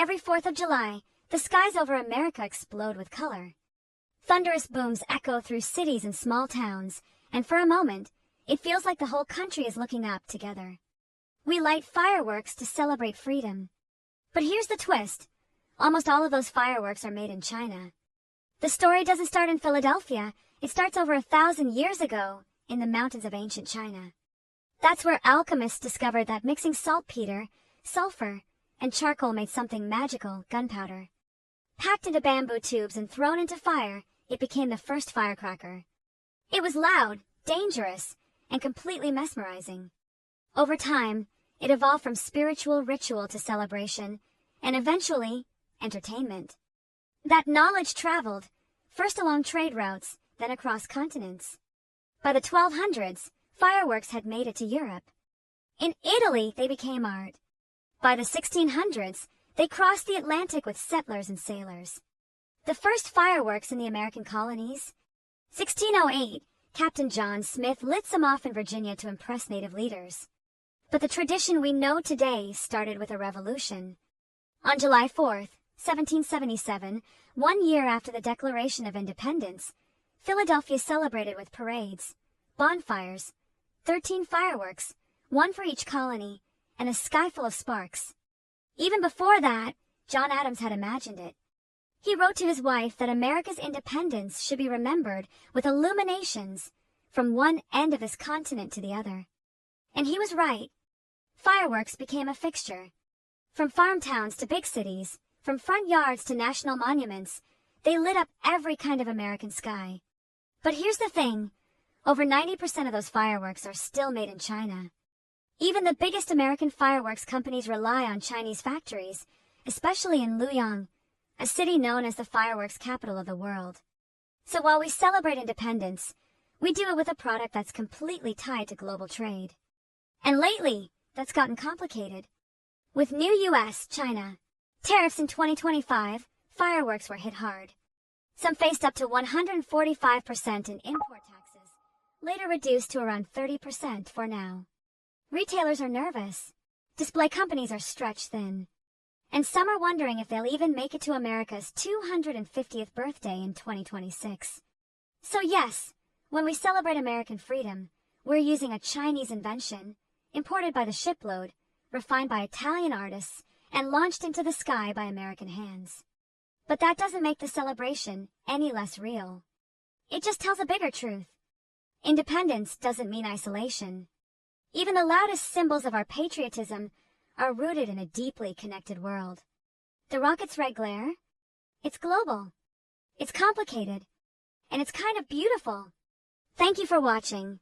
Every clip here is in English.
Every 4th of July, the skies over America explode with color. Thunderous booms echo through cities and small towns, and for a moment, it feels like the whole country is looking up together. We light fireworks to celebrate freedom. But here's the twist. Almost all of those fireworks are made in China. The story doesn't start in Philadelphia, it starts over 1,000 years ago, in the mountains of ancient China. That's where alchemists discovered that mixing saltpeter, sulfur, and charcoal made something magical, gunpowder. Packed into bamboo tubes and thrown into fire, it became the first firecracker. It was loud, dangerous, and completely mesmerizing. Over time, it evolved from spiritual ritual to celebration, and eventually, entertainment. That knowledge traveled, first along trade routes, then across continents. By the 1200s, fireworks had made it to Europe. In Italy, they became art. By the 1600s, they crossed the Atlantic with settlers and sailors. The first fireworks in the American colonies? 1608, Captain John Smith lit some off in Virginia to impress native leaders. But the tradition we know today started with a revolution. On July 4th, 1777, 1 year after the Declaration of Independence, Philadelphia celebrated with parades, bonfires, 13 fireworks, one for each colony, and a sky full of sparks. Even before that, John Adams had imagined it. He wrote to his wife that America's independence should be remembered with illuminations from one end of his continent to the other. And he was right. Fireworks became a fixture. From farm towns to big cities, from front yards to national monuments, they lit up every kind of American sky. But here's the thing, over 90% of those fireworks are still made in China. Even the biggest American fireworks companies rely on Chinese factories, especially in Luoyang, a city known as the fireworks capital of the world. So while we celebrate independence, we do it with a product that's completely tied to global trade. And lately, that's gotten complicated. With new US-China tariffs in 2025, fireworks were hit hard. Some faced up to 145% in import taxes, later reduced to around 30% for now. Retailers are nervous. Display companies are stretched thin. And some are wondering if they'll even make it to America's 250th birthday in 2026. So yes, when we celebrate American freedom, we're using a Chinese invention, imported by the shipload, refined by Italian artists, and launched into the sky by American hands. But that doesn't make the celebration any less real. It just tells a bigger truth. Independence doesn't mean isolation. Even the loudest symbols of our patriotism are rooted in a deeply connected world. The rocket's red glare? It's global. It's complicated. And it's kind of beautiful. Thank you for watching.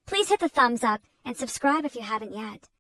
Please hit the thumbs up and subscribe if you haven't yet.